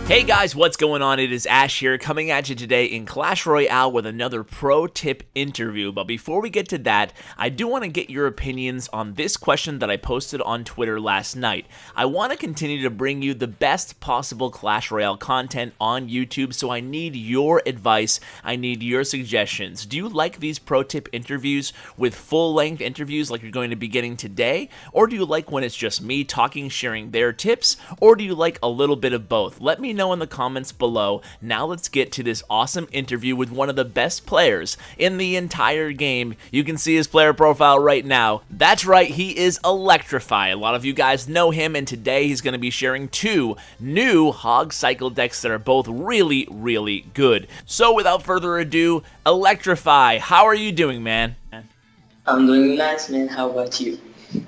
Hey guys, what's going on? It is Ash here, coming at you today in Clash Royale with another pro tip interview. But before we get to that, I do want to get your opinions on this question that I posted on Twitter last night. I want to continue to bring you the best possible Clash Royale content on YouTube, so I need your advice, I need your suggestions. Do you like these pro tip interviews with full-length interviews like you're going to be getting today? Or do you like when it's just me talking, sharing their tips? Or do you like a little bit of both? Let me know in the comments below. Now let's get to this awesome interview with one of the best players in the entire game. You can see his player profile right now. That's right, he is Electr1fy. A lot of you guys know him, and today he's going to be sharing two new Hog Cycle decks that are both really, really good. So without further ado, Electr1fy, how are you doing, man? I'm doing nice, man. How about you?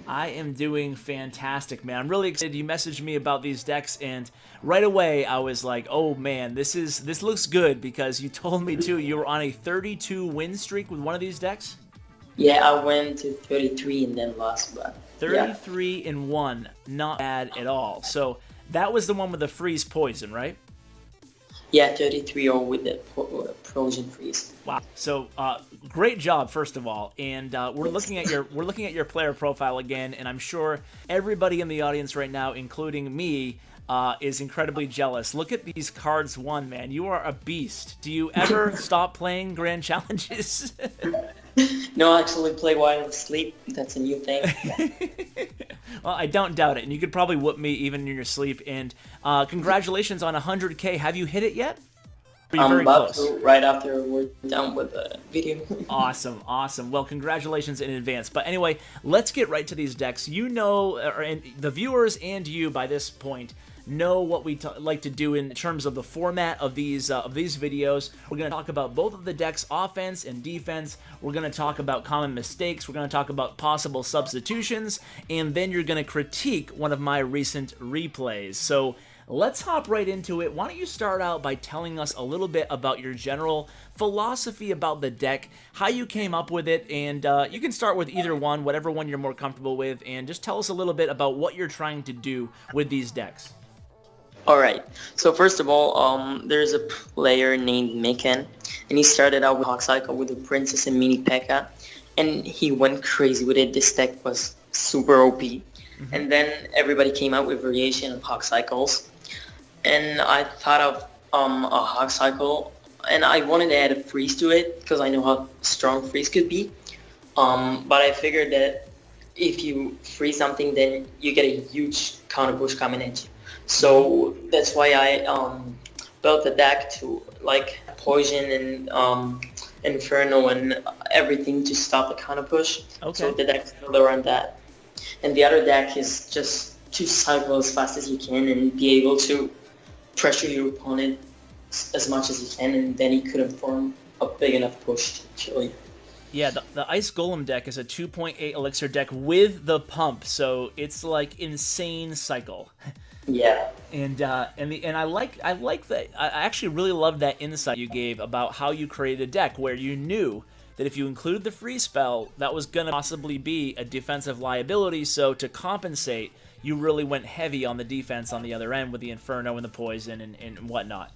I am doing fantastic, man. I'm really excited. You messaged me about these decks, and right away I was like, oh man, this looks good, because you told me too you were on a 32 win streak with one of these decks. Yeah, I went to 33 and then lost, but 33 and 1, not bad at all. So that was the one with the freeze poison, right? Yeah, 33 or with the Trojan freeze. Wow. So great job, first of all. And we're looking at your player profile again, and I'm sure everybody in the audience right now, including me, is incredibly jealous. Look at these cards won, man. You are a beast. Do you ever stop playing grand challenges? No, I actually play while asleep. That's a new thing. Well, I don't doubt it, and you could probably whoop me even in your sleep. And congratulations on 100K. Have you hit it yet? I'm about to, right after we're done with the video. Awesome, awesome. Well, congratulations in advance. But anyway, let's get right to these decks. You know, and the viewers and you by this point know what we like to do in terms of the format of these videos. We're going to talk about both of the decks, offense and defense. We're going to talk about common mistakes. We're going to talk about possible substitutions, and then you're going to critique one of my recent replays. So let's hop right into it. Why don't you start out by telling us a little bit about your general philosophy about the deck, how you came up with it, and you can start with either one, whatever one you're more comfortable with, and just tell us a little bit about what you're trying to do with these decks. Alright, so first of all, there's a player named Mikan, and he started out with Hog Cycle with the Princess and Mini P.E.K.K.A, and he went crazy with it. This deck was super OP. And then everybody came out with variation of Hog Cycles, and I thought of a Hog Cycle, and I wanted to add a freeze to it because I know how strong freeze could be, but I figured that if you freeze something, then you get a huge counter push coming at you. So that's why I built the deck to like poison and inferno and everything to stop the counter push. Okay. So the deck's built around that. And the other deck is just to cycle as fast as you can and be able to pressure your opponent as much as you can, and then he couldn't form a big enough push to kill you. Yeah, the Ice Golem deck is a 2.8 elixir deck with the pump, so it's like insane cycle. Yeah. And I like that. I actually really loved that insight you gave about how you created a deck where you knew that if you included the freeze spell, that was going to possibly be a defensive liability, so to compensate, you really went heavy on the defense on the other end with the Inferno and the Poison and whatnot.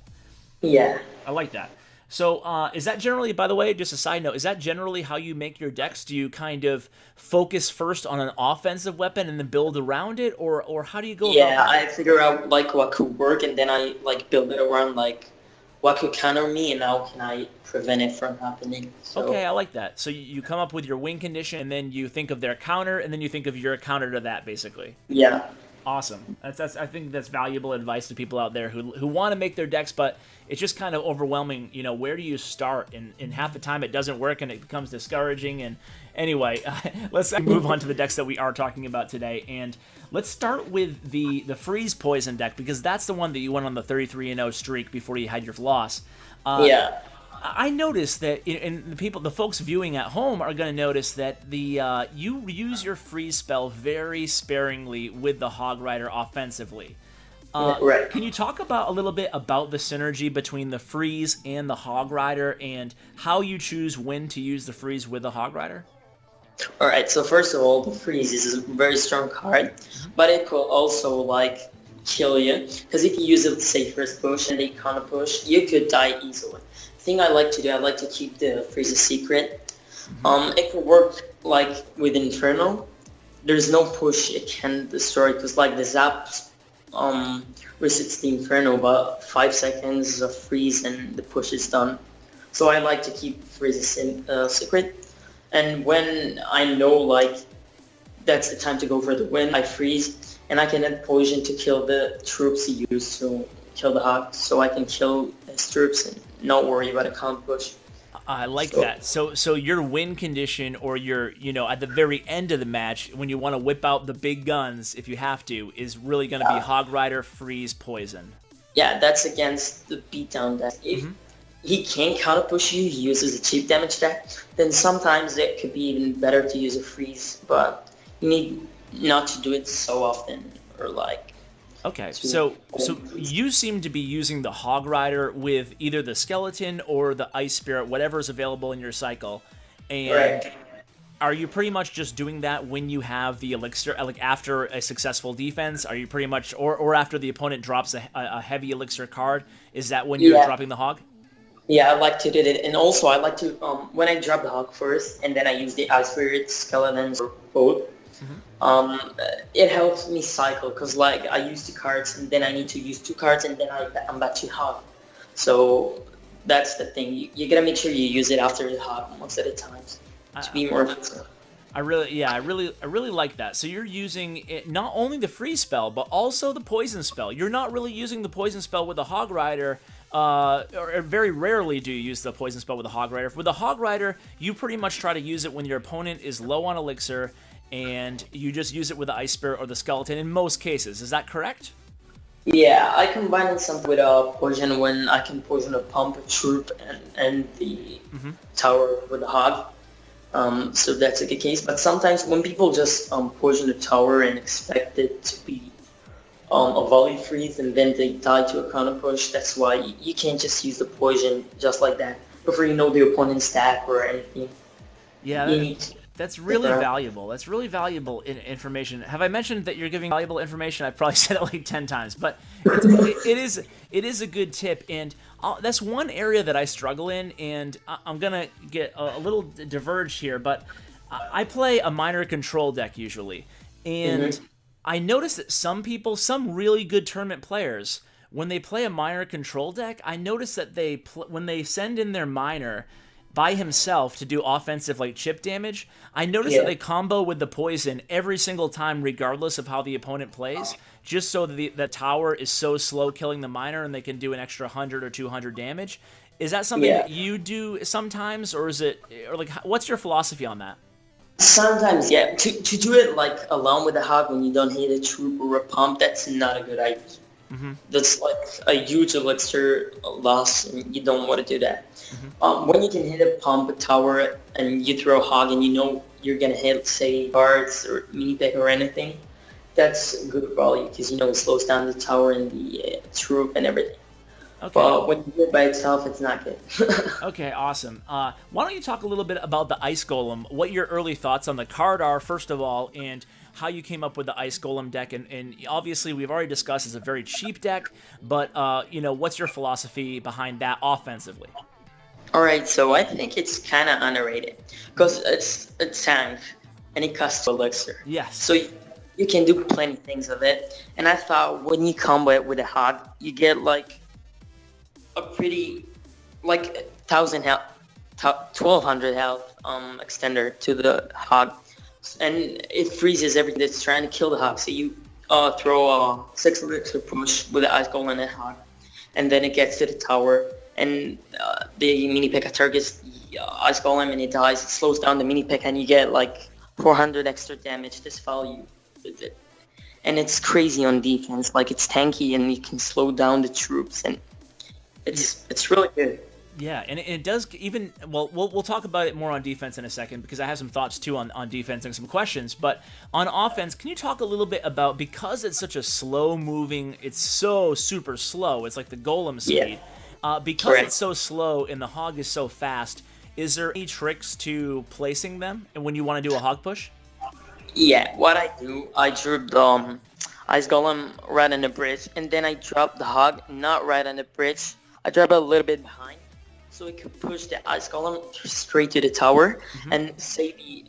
Yeah. I like that. So is that generally, by the way, just a side note, is that generally how you make your decks? Do you kind of focus first on an offensive weapon and then build around it, or how do you go about Yeah, that? I figure out like what could work, and then I like build it around like what could counter me and how can I prevent it from happening. So, Okay, I like that. So you come up with your win condition, and then you think of their counter, and then you think of your counter to that, basically. yeah. Awesome. That's I think that's valuable advice to people out there who want to make their decks, but it's just kind of overwhelming. You know, where do you start? And half the time it doesn't work, and it becomes discouraging. And anyway, let's move on to the decks that we are talking about today. And let's start with the freeze poison deck, because that's the one that you went on the 33-0 streak before you had your loss. Yeah. I noticed that, and the folks viewing at home are going to notice that you use your freeze spell very sparingly with the Hog Rider offensively. Right. Can you talk about a little bit about the synergy between the freeze and the Hog Rider, and how you choose when to use the freeze with the Hog Rider? Alright, so first of all, the freeze is a very strong card, but it could also like kill you. Because if you use it, say, first push and they counter push, you could die easily. The thing I like to do, I like to keep the freeze a secret. It could work like with Inferno. There's no push it can destroy, because like the zap resets the Inferno, but 5 seconds of freeze and the push is done. So I like to keep freeze secret. And when I know like that's the time to go for the win, I freeze and I can add poison to kill the troops he used to kill the hog, so I can kill his troops and not worry about a count push. I like that. So your win condition, or your, at the very end of the match, when you want to whip out the big guns, if you have to, is really going to be Hog Rider, freeze, poison. Yeah, that's against the beatdown deck. If he can't counter push you, he uses a cheap damage deck, then sometimes it could be even better to use a freeze, but you need not to do it so often, or like... Okay, so you seem to be using the Hog Rider with either the Skeleton or the Ice Spirit, whatever's available in your cycle. And are you pretty much just doing that when you have the Elixir, like after a successful defense? Are you pretty much, or after the opponent drops a heavy Elixir card, is that when you're dropping the Hog? Yeah, I like to do that. And also I like to, when I drop the Hog first, and then I use the Ice Spirit, Skeletons, or both, it helps me cycle, because like I use 2 cards and then I need to use 2 cards and then I'm back to Hog. So that's the thing. You gotta make sure you use it after the Hog most of the times to be more flexible. I really like that. So you're using it, not only the freeze spell, but also the poison spell. You're not really using the poison spell with the Hog Rider, or very rarely do you use the poison spell with the Hog Rider. With the Hog Rider, you pretty much try to use it when your opponent is low on Elixir, and you just use it with the Ice Spirit or the Skeleton in most cases. Is that correct? Yeah, I combine it some with a poison when I can poison a pump, a troop, and the tower with the Hog. So that's a good case. But sometimes when people just poison the tower and expect it to be a volley freeze and then they die to a counter push, that's why you can't just use the poison just like that before you know the opponent's stack or anything. Yeah, that's really valuable. That's really valuable information. Have I mentioned that you're giving valuable information? I've probably said it like 10 times, but it is a good tip, and that's one area that I struggle in, and I'm gonna get a little diverged here, but I play a minor control deck usually, and I notice that some people, some really good tournament players, when they play a minor control deck, I notice that when they send in their minor by himself to do offensive like chip damage, I notice that they combo with the poison every single time regardless of how the opponent plays, just so that the tower is so slow killing the miner and they can do an extra 100 or 200 damage. Is that something that you do sometimes, or is it, or like, what's your philosophy on that? Sometimes, yeah. To do it like alone with the Hog when you don't hit a troop or a pump, that's not a good idea. That's like a huge Elixir loss, and you don't want to do that. When you can hit a pump, a tower, and you throw a Hog and you know you're going to hit, say, guards or mini pick or anything, that's good value, because you know it slows down the tower and the troop and everything. Okay. But when you do it by itself, it's not good. Okay, awesome. Why don't you talk a little bit about the Ice Golem, what your early thoughts on the card are, first of all, and how you came up with the Ice Golem deck, and obviously we've already discussed it's a very cheap deck, but what's your philosophy behind that offensively? Alright, so I think it's kind of underrated, because it's a tank, and it costs Elixir. Yes. So you can do plenty of things with it, and I thought when you combo it with a Hog, you get like a pretty, like 1,000 health, 1,200 health extender to the Hog. And it freezes everything that's trying to kill the Hog. So you throw a 6 Elixir push with the Ice Golem and the Hog, and then it gets to the tower, and the mini pick targets the Ice Golem and it dies. It slows down the mini pick, and you get like 400 extra damage. This value with it, and it's crazy on defense. Like, it's tanky, and you can slow down the troops, and it's really good. Yeah, and it does even, well, we'll talk about it more on defense in a second, because I have some thoughts too on defense and some questions, but on offense, can you talk a little bit about, because it's such a slow moving, it's so super slow, it's like the golem speed, because it's so slow and the Hog is so fast, is there any tricks to placing them and when you want to do a Hog push? Yeah, what I do, I Ice Golem right on the bridge, and then I drop the Hog not right on the bridge. I drop it a little bit behind, so it could push the Ice Golem straight to the tower, and say the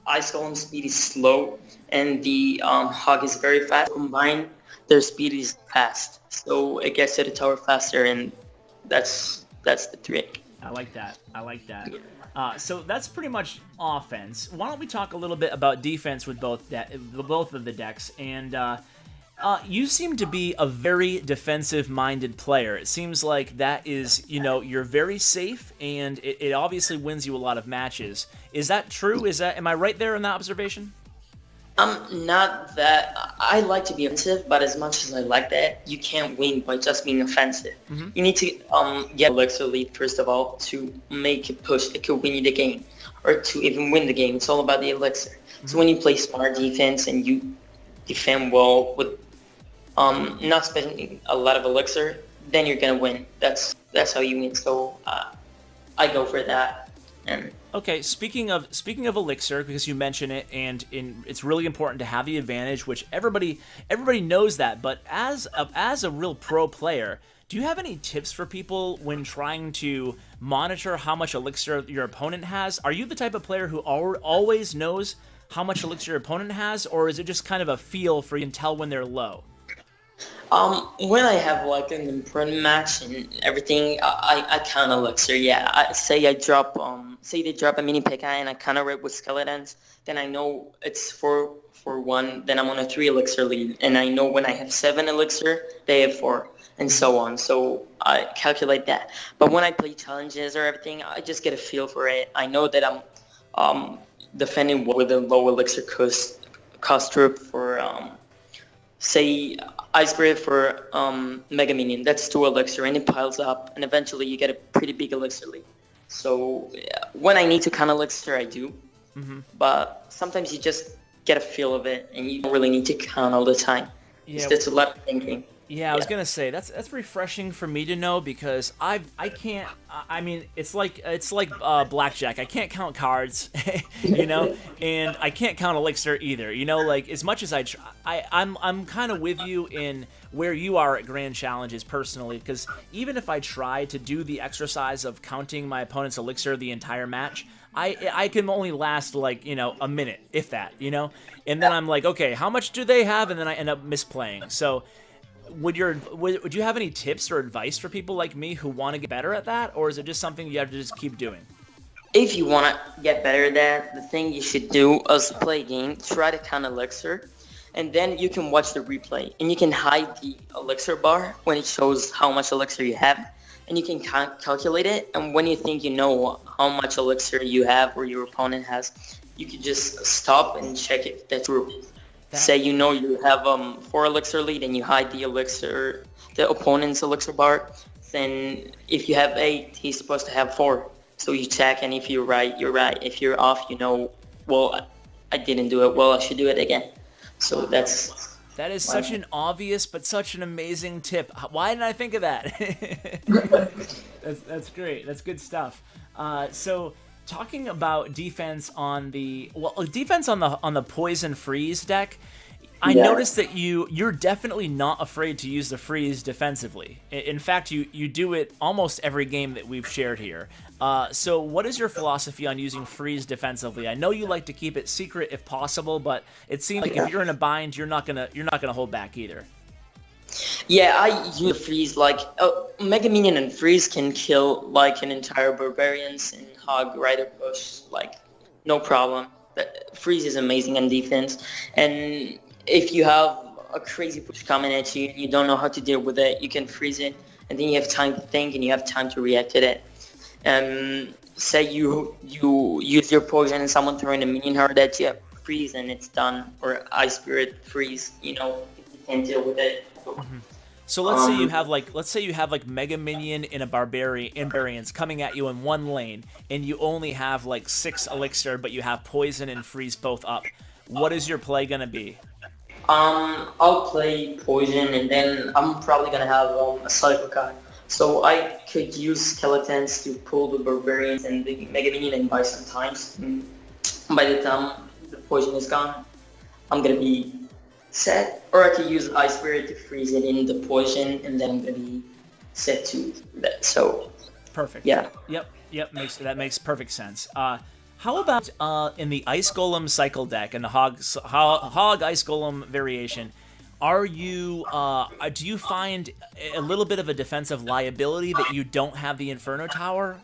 Ice Golem speed is slow and the Hog is very fast. Combined, their speed is fast, so it gets to the tower faster, and that's the trick. I like that. I like that. So that's pretty much offense. Why don't we talk a little bit about defense with both of the decks? And you seem to be a very defensive-minded player. It seems like that is, you're very safe, and it obviously wins you a lot of matches. Is that true? Am I right there in that observation? Not that. I like to be offensive, but as much as I like that, you can't win by just being offensive. You need to get Elixir lead, first of all, to make it push. It could win you the game, or to even win the game. It's all about the Elixir. So when you play smart defense and you defend well with not spending a lot of Elixir, then you're gonna win. That's how you win. So I go for that. And okay, speaking of Elixir, because you mention it, and it's really important to have the advantage, which everybody knows that. But as a real pro player, do you have any tips for people when trying to monitor how much Elixir your opponent has? Are you the type of player who always knows how much Elixir your opponent has, or is it just kind of a feel for you can tell when they're low? When I have like an important match and everything, I count Elixir. Yeah, say they drop a mini P.K.K.A. and I counter it with skeletons, then I know it's 4-1. Then I'm on a 3 Elixir lead, and I know when I have 7 Elixir, they have 4, and so on. So I calculate that. But when I play challenges or everything, I just get a feel for it. I know that I'm defending with a low Elixir cost troop for say Ice Spirit for Mega Minion. That's 2 Elixir, and it piles up, and eventually you get a pretty big Elixir lead. So when I need to count Elixir, I do. But sometimes you just get a feel of it, and you don't really need to count all the time. Yeah, it's a lot of thinking. Yeah, I was gonna say that's refreshing for me to know, because I can't. I mean, it's like blackjack. I can't count cards, and I can't count Elixir either. Like as much as I'm kind of with you in where you are at Grand Challenges personally, because even if I try to do the exercise of counting my opponent's Elixir the entire match, I can only last like a minute, if that, and then I'm like, okay, how much do they have, and then I end up misplaying. So. Would you have any tips or advice for people like me who want to get better at that, or is it just something you have to just keep doing? If you want to get better at that, the thing you should do is play a game, try to count Elixir, and then you can watch the replay, and you can hide the Elixir bar when it shows how much Elixir you have, and you can calculate it, and when you think you know how much Elixir you have or your opponent has, you can just stop and check if that's true. Say you have 4 Elixir lead and you hide the opponent's Elixir bar, then if you have 8, he's supposed to have 4. So you check, and if you're right, you're right. If you're off, well, I didn't do it. Well, I should do it again. So that is such an obvious but such an amazing tip. Why didn't I think of that? That's great. That's good stuff. So. Talking about defense on the poison freeze deck, I noticed that you're definitely not afraid to use the freeze defensively. In fact, you do it almost every game that we've shared here. So what is your philosophy on using freeze defensively? I know you like to keep it secret if possible, but it seems like if you're in a bind, you're not gonna hold back either. Yeah, I use freeze like Mega Minion and freeze can kill like an entire Barbarians and Hog Rider push, like no problem. Freeze is amazing on defense, and if you have a crazy push coming at you and you don't know how to deal with it, you can freeze it, and then you have time to think and you have time to react to it. Say you use your poison and someone throwing a minion hard at you, freeze and it's done. Or Ice Spirit freeze, if you can't deal with it. So let's say you have like Mega Minion and a Barbarians coming at you in one lane, and you only have like 6 Elixir, but you have poison and freeze both up. What is your play gonna be? I'll play poison, and then I'm probably gonna have a cycle card. So I could use skeletons to pull the Barbarians and the Mega Minion and buy some times. By the time the poison is gone, I'm gonna be set, or I could use Ice Spirit to freeze it in the poison, and then I'm gonna be set to that. So perfect. Yeah. Yep. That makes perfect sense. How about in the Ice Golem cycle deck and the Hog Ice Golem variation? Do you find a little bit of a defensive liability that you don't have the Inferno Tower?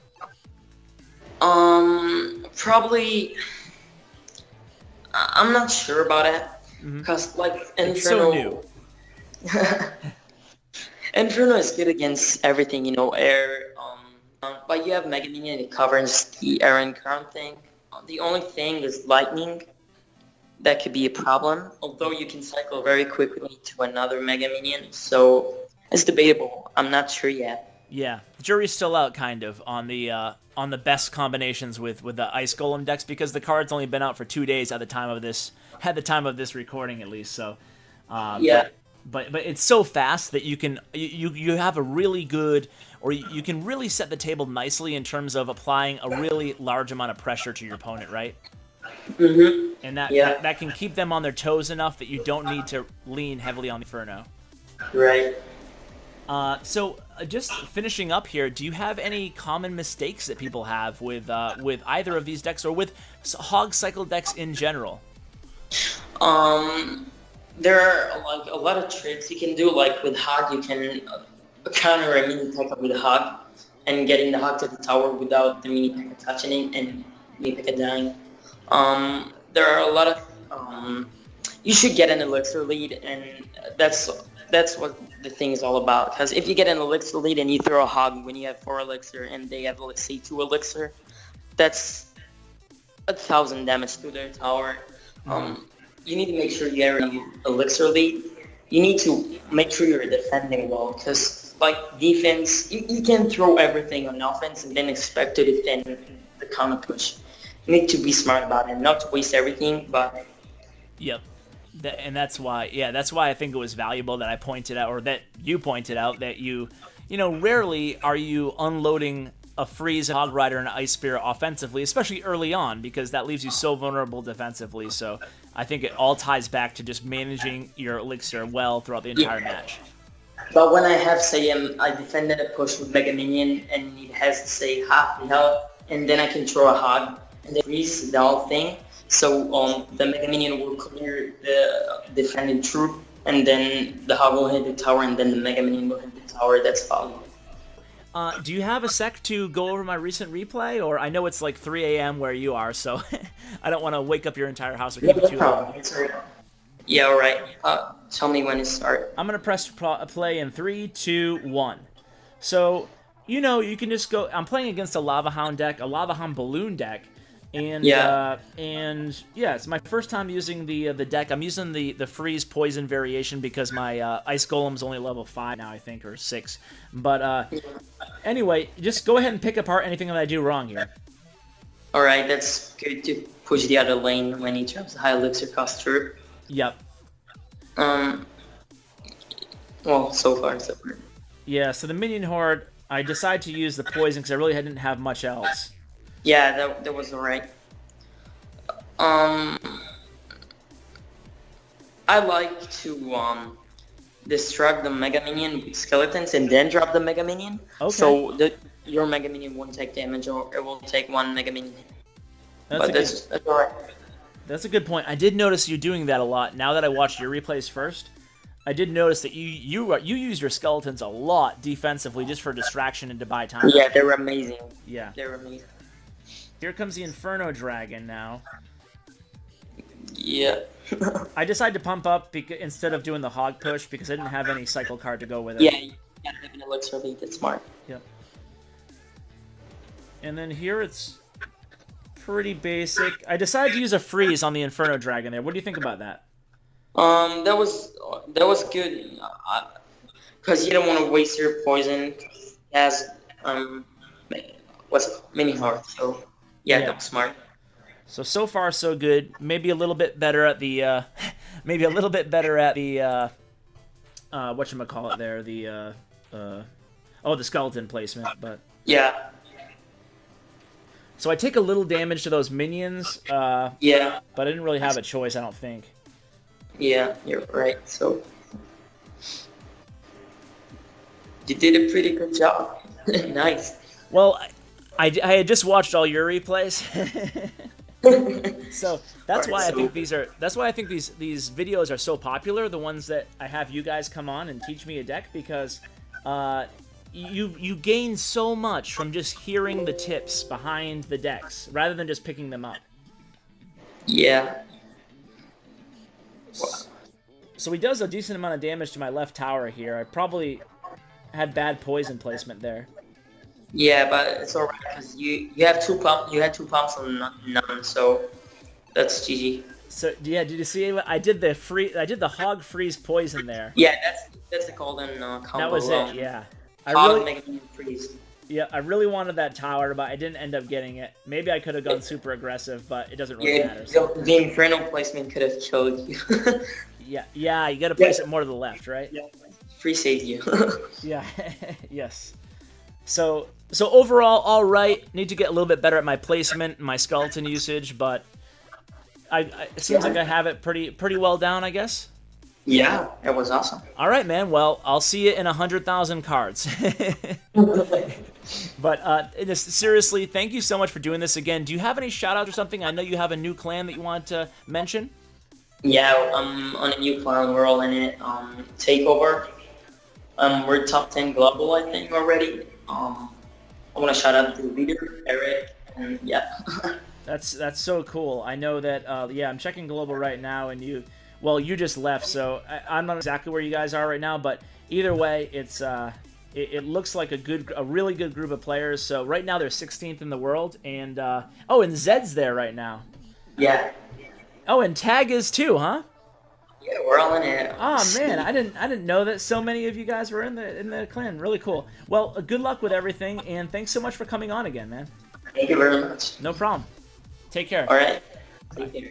Probably. I'm not sure about it, because like Inferno. It's so new. Inferno is good against everything, air. But you have Mega Minion, it covers the air and ground thing. The only thing is lightning. That could be a problem, although you can cycle very quickly to another Mega Minion, so it's debatable. I'm not sure yet. Yeah, jury's still out, kind of, on the best combinations with the Ice Golem decks, because the card's only been out for 2 days at the time of this recording, at least. So, yeah. But it's so fast that you have a really good, or you can really set the table nicely in terms of applying a really large amount of pressure to your opponent, right? Mm-hmm. And that can keep them on their toes enough that you don't need to lean heavily on the Inferno. Right. So just finishing up here, do you have any common mistakes that people have with either of these decks, or with Hog Cycle decks in general? There are like a lot of tricks you can do. Like with Hog, you can counter a mini P.E.K.K.A with Hog and getting the Hog to the tower without the mini P.E.K.K.A touching it and mini P.E.K.K.A dying. There are a lot of you should get an elixir lead, and that's what the thing is all about. Because if you get an elixir lead and you throw a Hog when you have 4 elixir and they have, let's say, 2 elixir, that's 1,000 damage to their tower. You need to make sure you have an elixir lead. You need to make sure you're defending well, because like defense, you can throw everything on offense and then expect to defend the counter push. You need to be smart about it, not to waste everything, but... Yep. And that's why I think it was valuable that I pointed out, or that you pointed out, that rarely are you unloading a freeze, a Hog Rider, and an Ice Spirit offensively, especially early on, because that leaves you so vulnerable defensively. So I think it all ties back to just managing your elixir well throughout the entire match. But when I have, say, I defended a push with Mega Minion, and it has to say half the health, and then I can throw a Hog, and then freeze the whole thing. So the Mega Minion will clear the defending troop, and then the Hog will hit the tower, and then the Mega Minion will hit the tower. That's valuable. Do you have a sec to go over my recent replay? Or I know it's like 3 a.m. where you are, so I don't want to wake up your entire house or keep it too long. Yeah, all right. Tell me when it starts. I'm going to press play in 3, 2, 1. So, you can just go... I'm playing against a Lava Hound deck, a Lava Hound Balloon deck. And yeah, it's my first time using the deck. I'm using the freeze poison variation because my Ice Golem's only level 5 now, I think, or 6. But anyway, just go ahead and pick apart anything that I do wrong here. All right, that's good to push the other lane when he drops the high elixir cost troop. Yep. Well, so far so good. Yeah. So the minion horde, I decided to use the poison because I really didn't have much else. Yeah, that was alright. I like to destruct the Mega Minion with skeletons and then drop the Mega Minion. Okay. So your Mega Minion won't take damage, or it will take 1 Mega Minion. That's alright. That's a good point. I did notice you doing that a lot. Now that I watched your replays first, I did notice that you use your skeletons a lot defensively just for distraction and to buy time. Yeah, they're amazing. Yeah. They're amazing. Here comes the Inferno Dragon now. Yeah. I decided to pump up instead of doing the Hog push because I didn't have any cycle card to go with it. Yeah, you gotta have an elixir lead. That's smart. Yep. And then here it's pretty basic. I decided to use a freeze on the Inferno Dragon there. What do you think about that? That was good. Because you don't want to waste your poison. As what's it called? Mini heart. So yeah, that was smart. So far so good. Maybe a little bit better at the whatchamacallit there, the skeleton placement, but yeah. So I take a little damage to those minions. Yeah. But I didn't really have a choice, I don't think. Yeah, you're right. So you did a pretty good job. Nice. Well, I had just watched all your replays. So that's Alright, why I so- think these videos are so popular. The ones that I have you guys come on and teach me a deck, because you gain so much from just hearing the tips behind the decks rather than just picking them up. Yeah. So he does a decent amount of damage to my left tower here. I probably had bad poison placement there. Yeah, but it's alright because you had 2 pumps and none, so that's GG. So yeah, did you see? I did the hog freeze poison there. Yeah, that's the golden combo. That was it. Yeah. Hog making freeze. Yeah, I really wanted that tower, but I didn't end up getting it. Maybe I could have gone super aggressive, but it doesn't really matter. So. The Inferno placement could have killed you. Yeah, you got to place it more to the left, right? Yeah, free saved you. Yeah, yes. So overall, all right. Need to get a little bit better at my placement, my skeleton usage, but it seems like I have it pretty well down, I guess. Yeah, it was awesome. All right, man. Well, I'll see you in 100,000 cards. But seriously, thank you so much for doing this again. Do you have any shout-outs or something? I know you have a new clan that you want to mention. Yeah, I'm on a new clan. We're all in it. Takeover. We're top 10 global, I think, already. I want to shout out the leader, Eric, and yeah. That's so cool. I know that. Yeah, I'm checking global right now, and you just left, so I'm not exactly where you guys are right now. But either way, it looks like a really good group of players. So right now they're 16th in the world, and and Zed's there right now. Yeah. Oh, and Tag is too, huh? Yeah, we're all in it. Oh man, I didn't know that so many of you guys were in the clan. Really cool. Well, good luck with everything, and thanks so much for coming on again, man. Thank you very much. No problem. Take care. All right. Take care.